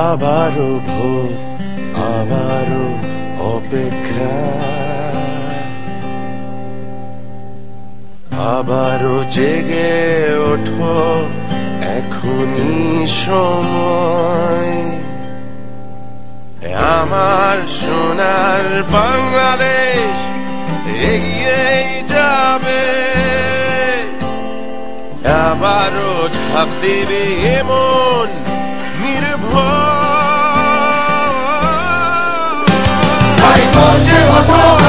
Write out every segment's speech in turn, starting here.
আবারও ভোর, আবারও অপেক্ষা, আবারও জেগে ওঠো, এখনই সময়। আমার সোনার বাংলাদেশ এগিয়েই যাবে, আবারও ঝাঁপ দেবে এমন নির্ভয়।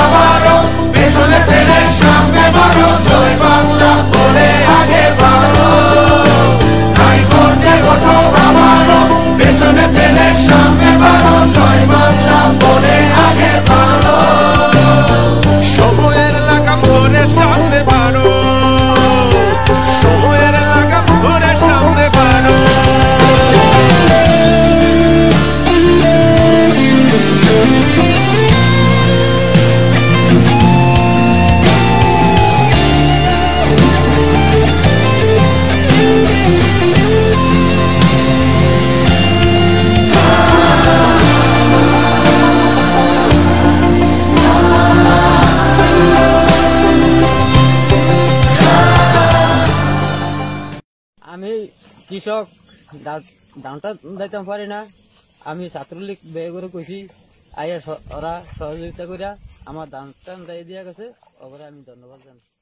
আবারও পেছনে ফেলে সামনে বাড়ো, জয় বাংলা বলে আগে বাড়ো। হাইকোর্টে ওঠো আবারও, পেছনে ফেলে সামনে বাড়ো, জয় বাংলা বলে আগে বাড়ো। সময়ের লাগাম ধরে সামনে বাড়ো, সময়ের লাগাম ধরে সামনে বাড়ো। আমি কৃষক, দামটা দিতে পারি না। আমি ছাত্রলীগ ব্যয় করে কইছি, আইয়া ওরা সহযোগিতা করিয়া আমার দামটা দিয়ে গেছে, ওরা আমি ধন্যবাদ জানাচ্ছি।